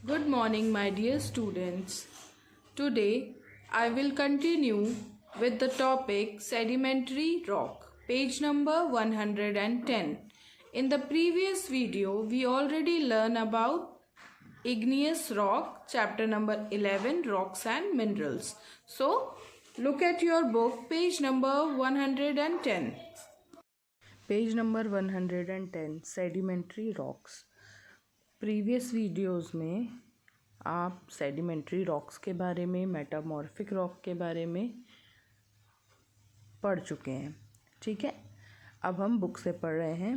Good morning, my dear students. Today I will continue with the topic sedimentary rock, page number 110. In the previous video, we already learned about igneous rock, chapter number 11, rocks and minerals. So, look at your book, page number 110. Page number 110, sedimentary rocks. Previous videos में आप sedimentary rocks के बारे में, metamorphic rock के बारे में पढ़ चुके हैं। ठीक है, अब हम बुक से पढ़ रहे हैं।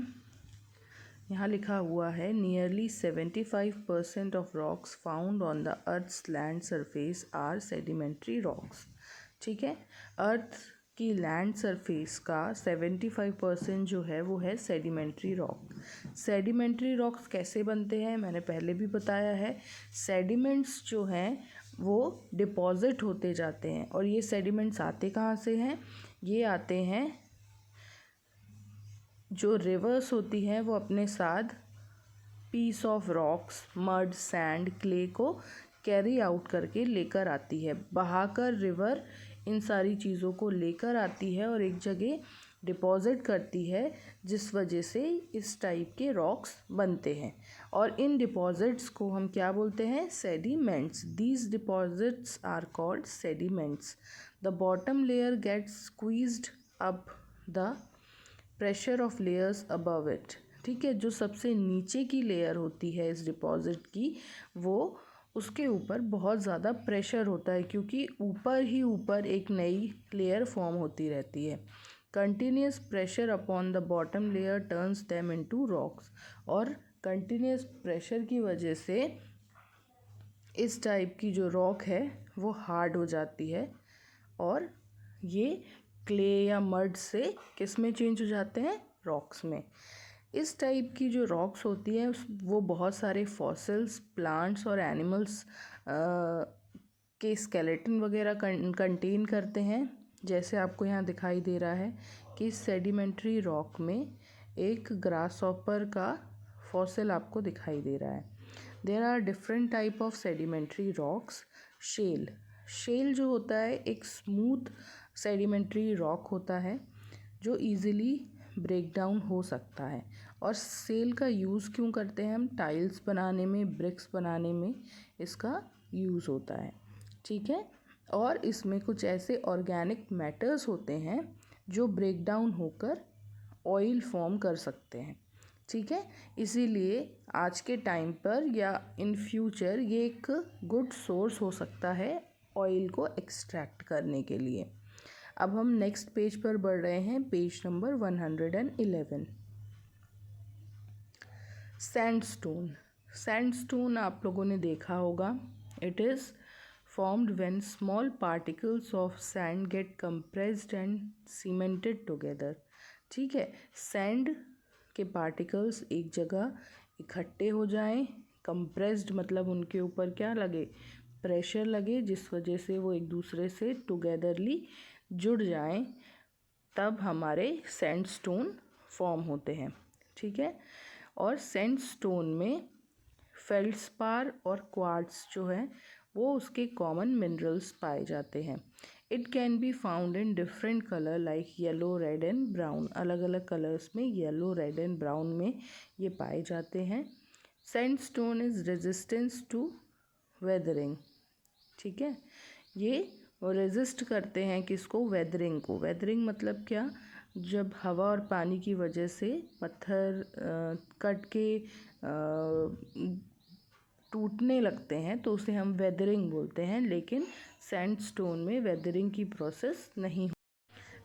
यहाँ लिखा हुआ है nearly 75% of rocks found on the earth's land surface are sedimentary rocks. ठीक है, अर्थ की लैंड सरफेस का 75% जो है वो है सेडिमेंट्री रॉक। सेडिमेंट्री रॉक्स कैसे बनते हैं मैंने पहले भी बताया है। सेडिमेंट्स जो हैं वो डिपॉजिट होते जाते हैं और ये सेडिमेंट्स आते कहाँ से हैं? ये आते हैं, जो रिवर्स होती हैं वो अपने साथ piece of rocks, mud, sand, clay को कैरी आउट करके लेकर आती है। बहाकर रिवर इन सारी चीज़ों को लेकर आती है और एक जगह डिपॉजिट करती है, जिस वजह से इस टाइप के रॉक्स बनते हैं। और इन डिपॉजिट्स को हम क्या बोलते हैं? Sediments. These deposits are called sediments. The bottom layer gets squeezed up the pressure of layers above it. ठीक है, जो सबसे नीचे की लेयर होती है इस डिपॉजिट की, वो उसके ऊपर बहुत ज़्यादा प्रेशर होता है, क्योंकि ऊपर ही ऊपर एक नई लेयर फॉर्म होती रहती है। Continuous pressure upon the bottom layer turns them into rocks. और कंटिन्यूस प्रेशर की वजह से इस टाइप की जो रॉक है वो हार्ड हो जाती है और ये क्ले या मड से किस में चेंज हो जाते हैं? रॉक्स में। इस टाइप की जो रॉक्स होती हैं वो बहुत सारे फॉसिल्स, प्लांट्स और एनिमल्स के स्केलेटन वगैरह कंटेन करते हैं। जैसे आपको यहाँ दिखाई दे रहा है कि सेडिमेंट्री रॉक में एक ग्रासहॉपर का फॉसिल आपको दिखाई दे रहा है। There are different type of sedimentary rocks. Shale जो होता है एक स्मूथ सेडिमेंट्री रॉक होता है जो ईजिली ब्रेक डाउन हो सकता है। और सेल का यूज़ क्यों करते हैं हम? टाइल्स बनाने में, ब्रिक्स बनाने में इसका यूज़ होता है। ठीक है, और इसमें कुछ ऐसे ऑर्गेनिक मैटर्स होते हैं जो ब्रेक डाउन होकर ऑयल फॉर्म कर सकते हैं। ठीक है, इसीलिए आज के टाइम पर या इन फ्यूचर ये एक गुड सोर्स हो सकता है ऑयल को एक्सट्रैक्ट करने के लिए। अब हम नेक्स्ट पेज पर बढ़ रहे हैं, पेज नंबर 111। सैंडस्टोन आप लोगों ने देखा होगा। It is formed when small particles of sand get compressed and cemented together। ठीक है, सैंड के पार्टिकल्स एक जगह इकट्ठे हो जाएं, कंप्रेस्ड मतलब उनके ऊपर क्या लगे? प्रेशर लगे, जिस वजह से वो एक दूसरे से टुगेदरली जुड़ जाएं, तब हमारे सैंडस्टोन फॉर्म होते हैं। ठीक है, और सैंडस्टोन में फेल्ड्स्पार और क्वार्ट्ज जो है वो उसके कॉमन मिनरल्स पाए जाते हैं। It can be found in different colour like yellow, red and brown. अलग अलग कलर्स में, येलो, रेड एंड ब्राउन में ये पाए जाते हैं। Sandstone is resistance to weathering. ठीक है, ये रेजिस्ट करते हैं किसको? वेदरिंग को। वेदरिंग मतलब क्या? जब हवा और पानी की वजह से पत्थर कट के टूटने लगते हैं तो उसे हम वेदरिंग बोलते हैं, लेकिन सैंडस्टोन में वेदरिंग की प्रोसेस नहीं हो।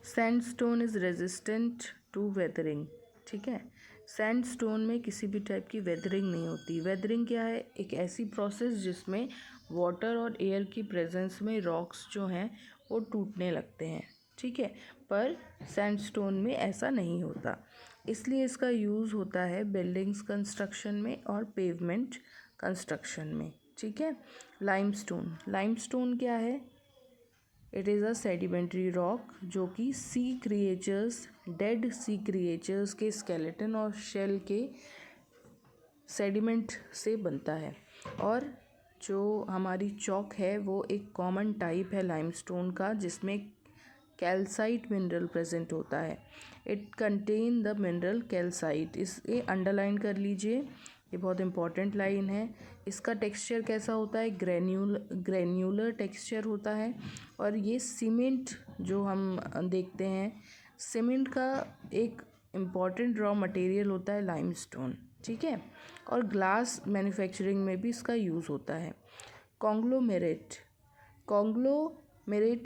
Sandstone is resistant to weathering. ठीक है, सैंडस्टोन में किसी भी टाइप की वेदरिंग नहीं होती। वेदरिंग क्या है? एक ऐसी प्रोसेस जिसमें वाटर और एयर की प्रेजेंस में रॉक्स जो हैं वो टूटने लगते हैं। ठीक है, पर सैंडस्टोन में ऐसा नहीं होता, इसलिए इसका यूज़ होता है बिल्डिंग्स कंस्ट्रक्शन में और पेवमेंट कंस्ट्रक्शन में। ठीक है, लाइमस्टोन क्या है? It is a sedimentary rock जो कि डेड सी क्रिएचर्स के स्केलेटन और शेल के सेडिमेंट से बनता है। और जो हमारी चॉक है वो एक कॉमन टाइप है लाइमस्टोन का, जिसमें कैल्साइट मिनरल प्रेजेंट होता है। It contain the mineral calcite. इसे अंडरलाइन कर लीजिए, ये बहुत इंपॉर्टेंट लाइन है। इसका टेक्सचर कैसा होता है? ग्रेन्यूलर टेक्सचर होता है। और ये सीमेंट जो हम देखते हैं, सीमेंट का एक इम्पॉर्टेंट रॉ मटेरियल होता है लाइमस्टोन, ठीक है। और ग्लास मैन्युफैक्चरिंग में भी इसका यूज़ होता है। कॉन्ग्लोमेरेट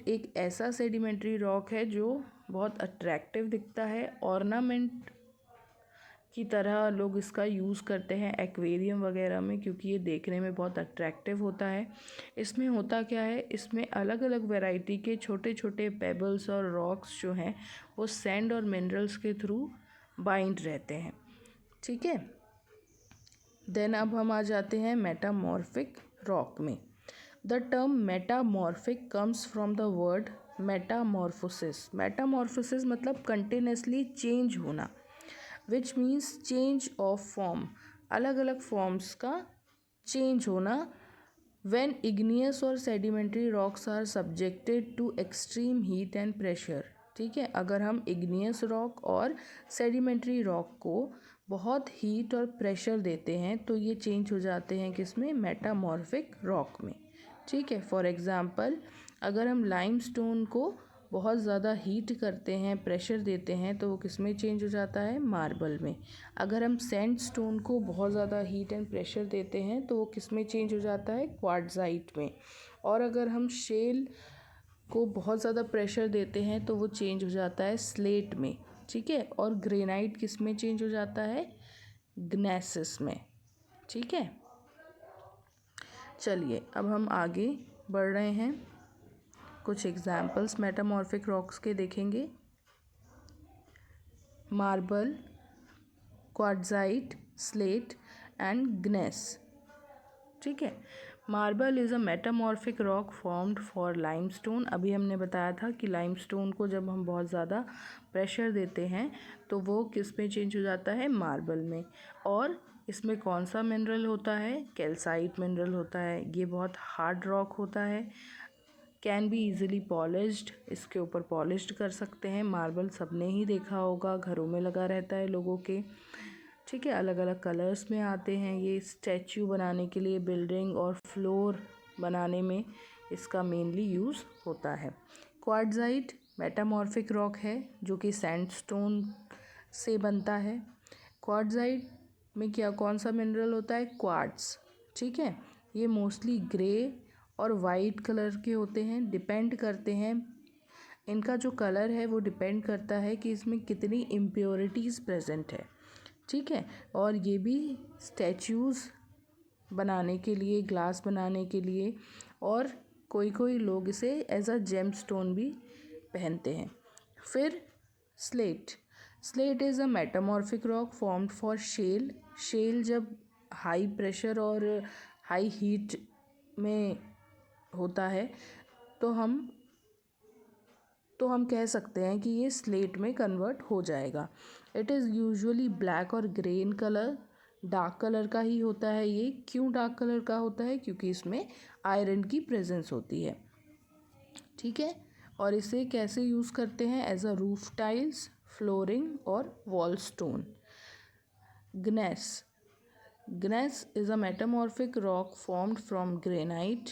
एक ऐसा सेडिमेंट्री रॉक है जो बहुत अट्रैक्टिव दिखता है। ऑर्नामेंट की तरह लोग इसका यूज़ करते हैं एक्वेरियम वगैरह में, क्योंकि ये देखने में बहुत अट्रैक्टिव होता है। इसमें होता क्या है, इसमें अलग अलग वैरायटी के छोटे छोटे पेबल्स और रॉक्स जो हैं वो सैंड और मिनरल्स के थ्रू बाइंड रहते हैं, ठीक है। देन अब हम आ जाते हैं मेटामॉर्फिक रॉक में। The term metamorphic comes from the word metamorphosis. Metamorphosis मतलब कंटिन्यूसली चेंज होना, which means change of form, अलग अलग फॉर्म्स का चेंज होना। व्हेन इग्नियस और sedimentary rocks are subjected to extreme heat and pressure, ठीक है। अगर हम इग्नियस रॉक और सेडिमेंट्री रॉक को बहुत हीट और प्रेशर देते हैं तो ये चेंज हो जाते हैं किसमें? मेटामॉर्फिक रॉक में, ठीक है। फॉर एग्ज़ाम्पल, अगर हम लाइमस्टोन को बहुत ज़्यादा हीट करते हैं, प्रेशर देते हैं, तो वो किस में चेंज हो जाता है? मार्बल में। अगर हम सैंडस्टोन को बहुत ज़्यादा हीट एंड प्रेशर देते हैं तो वो किस में चेंज हो जाता है? क्वार्ट्ज़ाइट में। और अगर हम शेल को बहुत ज़्यादा प्रेशर देते हैं तो वो चेंज हो जाता है स्लेट में, ठीक है। और ग्रेनाइट किस में चेंज हो जाता है? ग्नेसिस में, ठीक है। चलिए अब हम आगे बढ़ रहे हैं, कुछ एग्जाम्पल्स मेटामॉर्फिक रॉक्स के देखेंगे। मार्बल, क्वार्ट्ज़ाइट, स्लेट एंड ग्नेस, ठीक है। Marble is a metamorphic rock formed for limestone. अभी हमने बताया था कि लाइमस्टोन को जब हम बहुत ज़्यादा प्रेशर देते हैं तो वो किस में चेंज हो जाता है? मार्बल में। और इसमें कौन सा मिनरल होता है? कैल्साइट मिनरल होता है। ये बहुत हार्ड रॉक होता है। कैन बी ईजिली पॉलिश्ड, इसके ऊपर पॉलिश्ड कर सकते हैं। मार्बल सबने ही देखा होगा, घरों में लगा रहता है लोगों के, ठीक है। अलग अलग कलर्स में आते हैं। ये स्टैचू बनाने के लिए, बिल्डिंग और फ्लोर बनाने में इसका मेनली यूज़ होता है। क्वार्ट्ज़ाइट मेटामॉर्फिक रॉक है जो कि सैंडस्टोन से बनता है। क्वार्ट्ज़ाइट में क्या कौन सा मिनरल होता है? क्वार्ट्ज़, ठीक है। ये मोस्टली ग्रे और वाइट कलर के होते हैं। डिपेंड करते हैं, इनका जो कलर है वो डिपेंड करता है कि इसमें कितनी इम्प्योरिटीज़ प्रेजेंट है, ठीक है। और ये भी स्टैचूज़ बनाने के लिए, ग्लास बनाने के लिए, और कोई कोई लोग इसे एज अ जेम स्टोन भी पहनते हैं। फिर slate is a metamorphic rock formed for shale जब हाई प्रेशर और हाई हीट में होता है तो हम कह सकते हैं कि ये स्लेट में कन्वर्ट हो जाएगा। इट इज़ यूजुअली ब्लैक और grey in colour, dark colour का ही होता है ये। क्यों डार्क कलर का होता है? क्योंकि इसमें आयरन की प्रेजेंस होती है, ठीक है। और इसे कैसे यूज़ करते हैं? As a roof tiles, flooring और wall stone. Gneiss is a metamorphic rock formed from granite.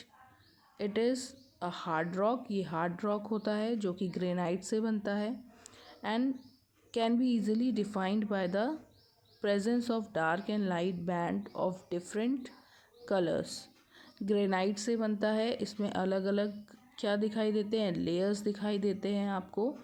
It is a hard rock, ये हार्ड रॉक होता है जो कि ग्रेनाइट से बनता है। And can be easily defined by the presence of dark and light band of different colours. Granite से बनता है, इसमें अलग अलग क्या दिखाई देते हैं? लेयर्स दिखाई देते हैं आपको,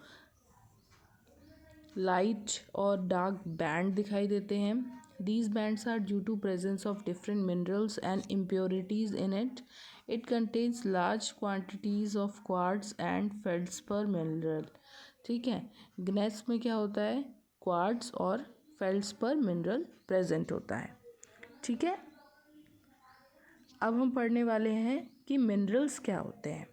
लाइट और डार्क बैंड दिखाई देते हैं। These bands are due to presence of different minerals and impurities in it. It contains large quantities of quartz and feldspar mineral, ठीक है। ग्नेस में क्या होता है? क्वार्ट्ज और फेल्डस्पर मिनरल प्रेजेंट होता है, ठीक है। अब हम पढ़ने वाले हैं कि मिनरल्स क्या होते हैं।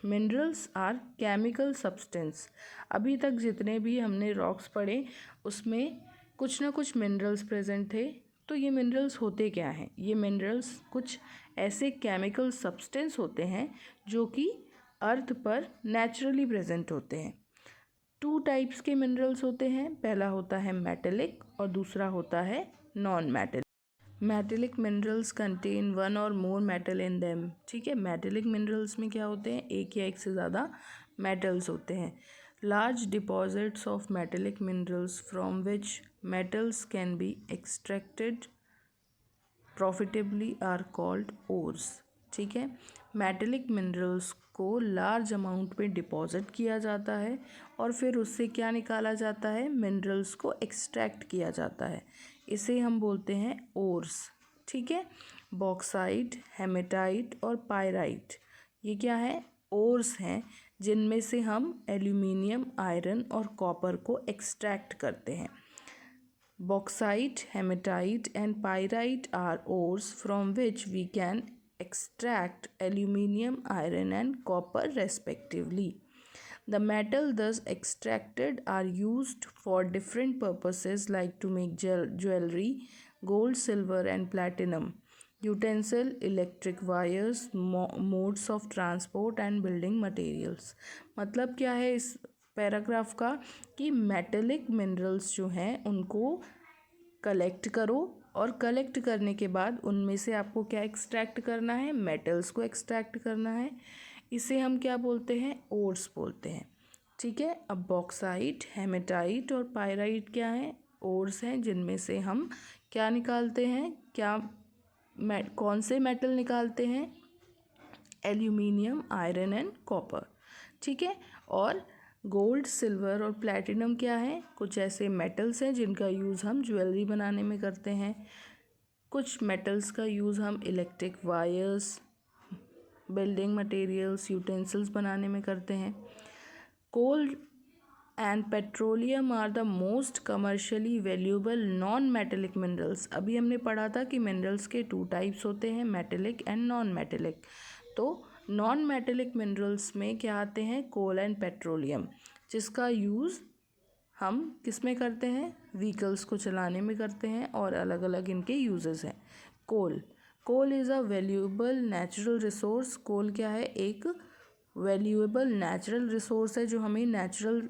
Minerals are chemical substance. अभी तक जितने भी हमने रॉक्स पढ़े उसमें कुछ ना कुछ मिनरल्स प्रेजेंट थे। तो ये मिनरल्स होते क्या हैं? ये मिनरल्स कुछ ऐसे केमिकल सब्सटेंस होते हैं जो कि अर्थ पर नेचुरली प्रेजेंट होते हैं। 2 टाइप्स के मिनरल्स होते हैं, पहला होता है मेटेलिक और दूसरा होता है non metallic. Metallic minerals contain 1 और मोर मेटल इन देम। ठीक है, मेटेलिक मिनरल्स में क्या होते हैं, एक या एक से ज़्यादा मेटल्स होते हैं। Large deposits of metallic minerals from which metals can be extracted profitably are called ores. ठीक है, मेटेलिक मिनरल्स को लार्ज अमाउंट में डिपॉजिट किया जाता है और फिर उससे क्या निकाला जाता है, मिनरल्स को एक्सट्रैक्ट किया जाता है, इसे हम बोलते हैं ओर्स। ठीक है, बॉक्साइट, हेमेटाइट और पायराइट ये क्या है, ओर्स हैं जिनमें से हम एल्यूमिनियम, आयरन और कॉपर को एक्सट्रैक्ट करते हैं। Bauxite, hematite and pyrite are ores from which we can extract aluminium, iron and copper respectively. The metal thus extracted are used for different purposes like to make jewelry, gold, silver and platinum, utensil, electric wires, modes of transport and building materials। मतलब क्या है इस paragraph का कि metallic minerals जो हैं उनको collect करो और कलेक्ट करने के बाद उनमें से आपको क्या एक्सट्रैक्ट करना है, मेटल्स को एक्सट्रैक्ट करना है, इसे हम क्या बोलते हैं, ओर्स बोलते हैं। ठीक है, अब बॉक्साइट, हेमेटाइट और पायराइट क्या हैं, ओर्स हैं जिनमें से हम क्या निकालते हैं, कौन से मेटल निकालते हैं, एल्यूमिनियम, आयरन एंड कॉपर। ठीक है, और गोल्ड, सिल्वर और प्लैटिनम क्या है, कुछ ऐसे मेटल्स हैं जिनका यूज़ हम ज्वेलरी बनाने में करते हैं। कुछ मेटल्स का यूज़ हम electric wires, building materials, utensils बनाने में करते हैं। Coal and petroleum are the most commercially valuable non metallic minerals. अभी हमने पढ़ा था कि मिनरल्स के 2 टाइप्स होते हैं, मेटेलिक एंड नॉन मेटेलिक। तो नॉन मेटेलिक मिनरल्स में क्या आते हैं, कोल एंड पेट्रोलियम, जिसका यूज़ हम किस में करते हैं, व्हीकल्स को चलाने में करते हैं और अलग अलग इनके यूजेस हैं। Coal is a valuable natural resource. Coal क्या है, एक वैल्यूएबल नेचुरल रिसोर्स है जो हमें नेचुरल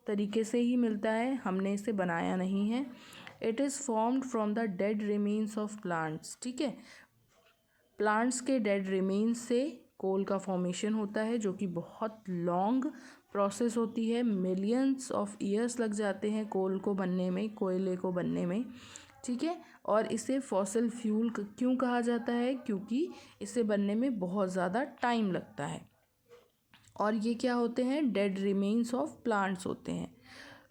तरीके से ही मिलता है, हमने इसे बनाया नहीं है। It is formed from the dead remains of plants. ठीक है, प्लांट्स के डेड रिमेन्स से कोल का फॉर्मेशन होता है जो कि बहुत लॉन्ग प्रोसेस होती है, मिलियंस ऑफ ईयर्स लग जाते हैं कोल को बनने में, कोयले को बनने में। ठीक है, और इसे फॉसिल फ्यूल क्यों कहा जाता है, क्योंकि इसे बनने में बहुत ज़्यादा टाइम लगता है। और ये क्या होते हैं, डेड रिमेन्स ऑफ प्लांट्स होते हैं।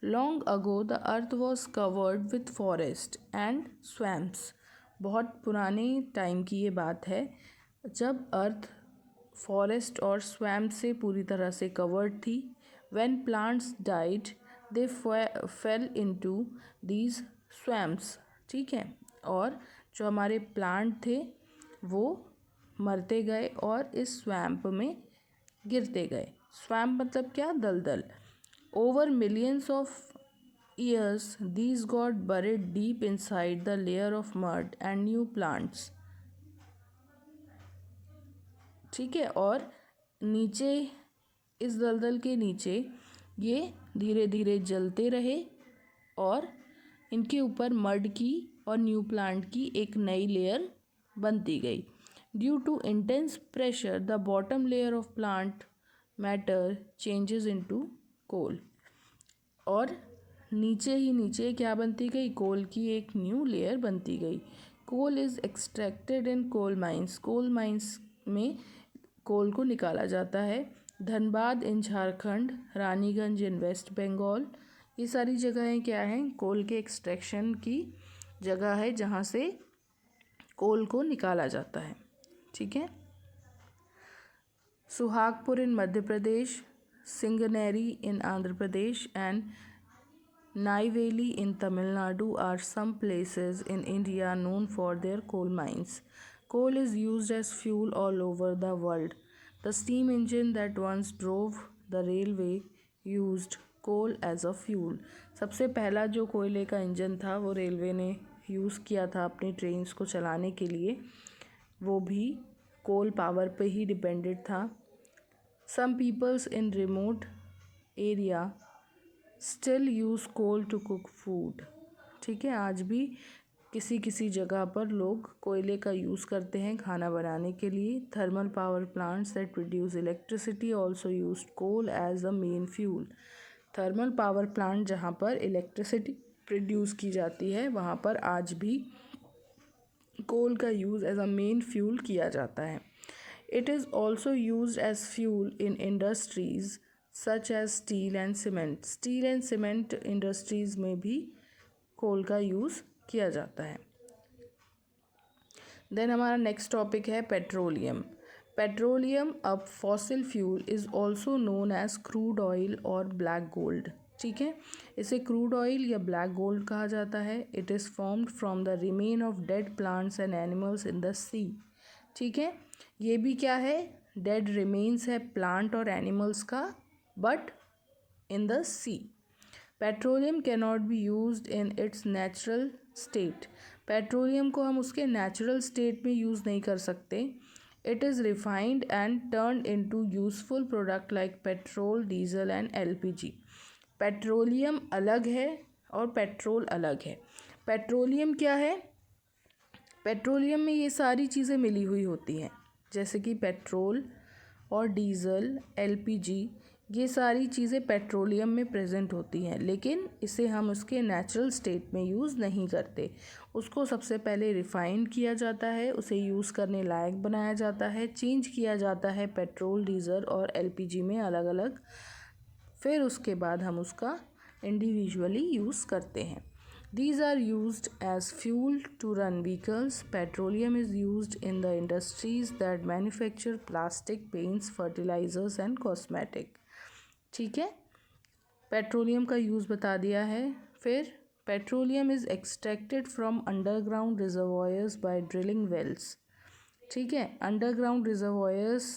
Long ago the earth was covered with forest and swamps. बहुत पुराने टाइम की ये बात है जब अर्थ फॉरेस्ट और स्वैम्प से पूरी तरह से कवर्ड थी। When plants died they fail into these swamps. ठीक है, और जो हमारे प्लांट थे वो मरते गए और इस स्वैम्प में गिरते गए। स्वैम्प मतलब क्या, दलदल। Over millions of years these got buried deep inside the layer of mud and new plants। ठीक है, और नीचे इस दलदल के नीचे ये धीरे धीरे जलते रहे और इनके ऊपर मड की और न्यू प्लांट की एक नई लेयर बनती गई। Due to intense pressure the bottom layer of plant matter changes into coal. और नीचे ही नीचे क्या बनती गई, कोल की एक न्यू लेयर बनती गई। Coal is extracted in coal mines. Coal mines में कोल को निकाला जाता है। Dhanbad in Jharkhand, Raniganj in West Bengal, ये सारी जगहें क्या हैं, कोल के एक्सट्रैक्शन की जगह है जहाँ से कोल को निकाला जाता है। ठीक है, सुहागपुर इन मध्य प्रदेश, सिंगनेरी इन Andhra Pradesh and Neyveli in Tamil Nadu are some places in India known for their coal mines. Coal is used as fuel all over the world. The steam engine that once drove the railway used coal as a fuel. सबसे पहला जो कोयले का engine था वो railway ने use किया था अपनी ट्रेन्स को चलाने के लिए, वो भी कोल पावर पे ही डिपेंडेड था। Some peoples in remote area still use coal to cook food. ठीक है, आज भी किसी किसी जगह पर लोग कोयले का यूज़ करते हैं खाना बनाने के लिए। Thermal power plants that produce electricity also use coal as a main fuel. Thermal power plant जहाँ पर इलेक्ट्रिसिटी प्रोड्यूस की जाती है वहाँ पर आज भी कोल का use as a main fuel किया जाता है। It is also use as fuel in industries such as steel and cement. Steel and cement industries में भी कोल का यूज़ किया जाता है। देन हमारा नेक्स्ट टॉपिक है पेट्रोलियम। पेट्रोलियम अब fossil fuel is also known as crude oil और ब्लैक गोल्ड। ठीक है, इसे क्रूड ऑयल या ब्लैक गोल्ड कहा जाता है। It is formed from the remain of dead plants and animals in the sea. ठीक है, ये भी क्या है, डेड रिमेन्स है प्लांट और एनिमल्स का, but in the sea. Petroleum cannot be used in its natural state. Petroleum को हम उसके नेचुरल स्टेट में यूज़ नहीं कर सकते। It is refined and turned into useful product like petrol, diesel and LPG. Petroleum अलग है और पेट्रोल अलग है। पेट्रोलियम क्या है, पेट्रोलियम में ये सारी चीज़ें मिली हुई होती हैं, जैसे कि पेट्रोल और डीज़ल, एलपीजी, ये सारी चीज़ें पेट्रोलियम में प्रेजेंट होती हैं, लेकिन इसे हम उसके नेचुरल स्टेट में यूज़ नहीं करते। उसको सबसे पहले रिफ़ाइन किया जाता है, उसे यूज़ करने लायक बनाया जाता है, चेंज किया जाता है पेट्रोल, डीज़ल और एलपीजी में अलग अलग, फिर उसके बाद हम उसका इंडिविजुअली यूज़ करते हैं। These are used as fuel to run vehicles. Petroleum is used in the industries that manufacture plastic, paints, fertilizers and cosmetic. ठीक है, पेट्रोलियम का यूज़ बता दिया है। फिर petroleum is extracted from underground reservoirs by drilling wells. ठीक है, underground reservoirs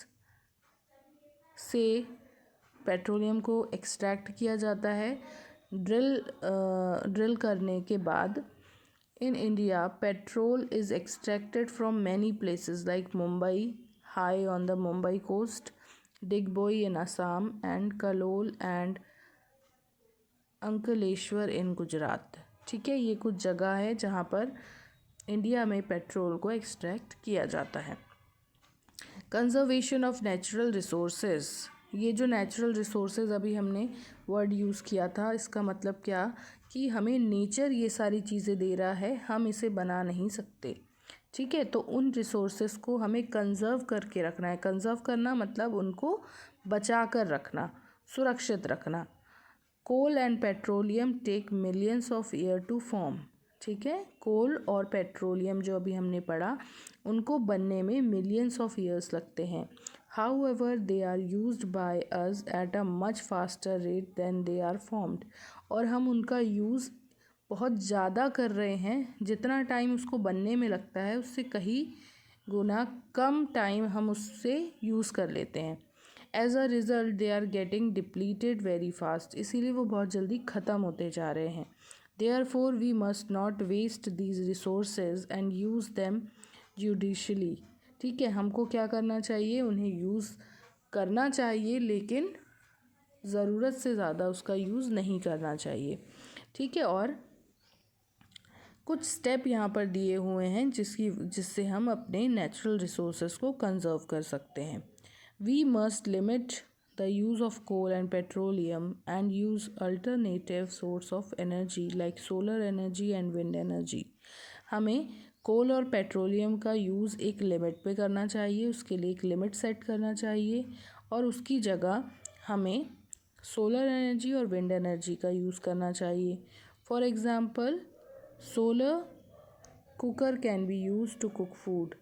से पेट्रोलियम को एक्सट्रैक्ट किया जाता है ड्रिल करने के बाद। In India petrol is extracted from many places like Mumbai, high on the Mumbai coast, Digboi in Assam and Kalol and Ankleshwar in Gujarat. ठीक है, ये कुछ जगह है जहाँ पर इंडिया में पेट्रोल को एक्सट्रैक्ट किया जाता है। Conservation of natural resources. ये जो नेचुरल रिसोर्सेज अभी हमने वर्ड यूज़ किया था, इसका मतलब क्या कि हमें नेचर ये सारी चीज़ें दे रहा है, हम इसे बना नहीं सकते। ठीक है, तो उन रिसोर्सेज को हमें कंजर्व करके रखना है। कंजर्व करना मतलब उनको बचा कर रखना, सुरक्षित रखना। Coal and petroleum take millions of year to form. ठीक है, कोल और पेट्रोलियम जो अभी हमने पढ़ा, उनको बनने में मिलियंस ऑफ ईयर्स लगते हैं। However they are used by us at a much faster rate than they are formed. और हम उनका यूज़ बहुत ज़्यादा कर रहे हैं, जितना टाइम उसको बनने में लगता है उससे कहीं गुना कम टाइम हम उससे यूज़ कर लेते हैं। As a result they are getting depleted very fast. इसीलिए वो बहुत जल्दी ख़त्म होते जा रहे हैं। Therefore we must not waste these resources and use them judiciously. ठीक है, हमको क्या करना चाहिए, उन्हें यूज़ करना चाहिए, लेकिन ज़रूरत से ज़्यादा उसका यूज़ नहीं करना चाहिए। ठीक है, और कुछ स्टेप यहाँ पर दिए हुए हैं जिससे हम अपने नेचुरल रिसोर्सेज को कंजर्व कर सकते हैं। We must limit the use of coal and petroleum and use alternative source of energy like solar energy and wind energy. हमें कोल और पेट्रोलियम का यूज़ एक लिमिट पे करना चाहिए, उसके लिए एक लिमिट सेट करना चाहिए, और उसकी जगह हमें सोलर एनर्जी और विंड एनर्जी का यूज़ करना चाहिए। For example, solar cooker can be use to cook food,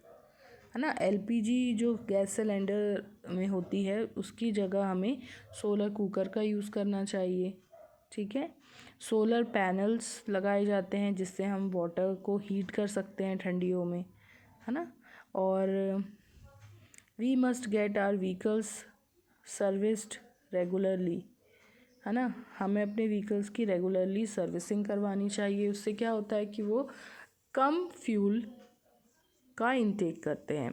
है ना। एलपीजी जो गैस सिलेंडर में होती है, उसकी जगह हमें सोलर कुकर का यूज़ करना चाहिए। ठीक है, सोलर पैनल्स लगाए जाते हैं जिससे हम वाटर को हीट कर सकते हैं ठंडियों में, है ना। और we must get our vehicles serviced regularly, है ना। हमें अपने व्हीकल्स की रेगुलरली सर्विसिंग करवानी चाहिए। उससे क्या होता है कि वो कम फ्यूल का इंटेक करते हैं।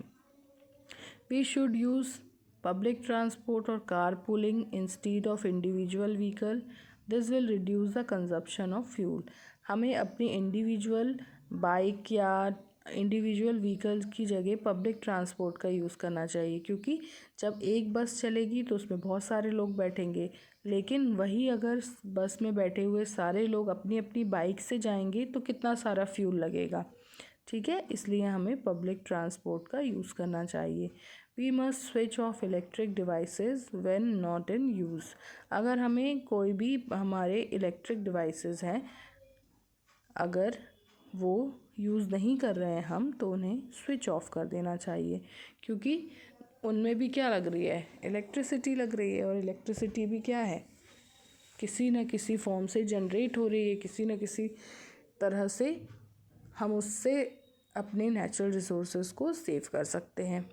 We should use public transport or carpooling instead of individual vehicle. This will reduce the consumption of fuel. हमें अपनी इंडिविजुअल बाइक या इंडिविजुअल व्हीकल की जगह पब्लिक ट्रांसपोर्ट का यूज़ करना चाहिए, क्योंकि जब एक बस चलेगी तो उसमें बहुत सारे लोग बैठेंगे, लेकिन वही अगर बस में बैठे हुए सारे लोग अपनी अपनी बाइक से जाएंगे तो कितना सारा फ्यूल लगेगा। ठीक है, इसलिए हमें पब्लिक ट्रांसपोर्ट का यूज़ करना चाहिए। We must switch off electric devices when not in use. अगर हमें कोई भी हमारे इलेक्ट्रिक डिवाइसेस हैं, अगर वो यूज़ नहीं कर रहे हैं हम, तो उन्हें स्विच ऑफ कर देना चाहिए, क्योंकि उनमें भी क्या लग रही है, इलेक्ट्रिसिटी लग रही है, और इलेक्ट्रिसिटी भी क्या है, किसी न किसी फॉर्म से जनरेट हो रही है, किसी न किसी तरह से हम उससे अपने नेचुरल रिसोर्सेज को सेव कर सकते हैं।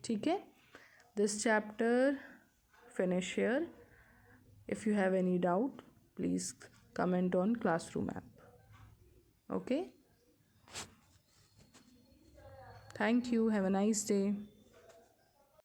ठीक है, this chapter finish here. If you have any doubt please comment on classroom app. Okay, thank you, have a nice day.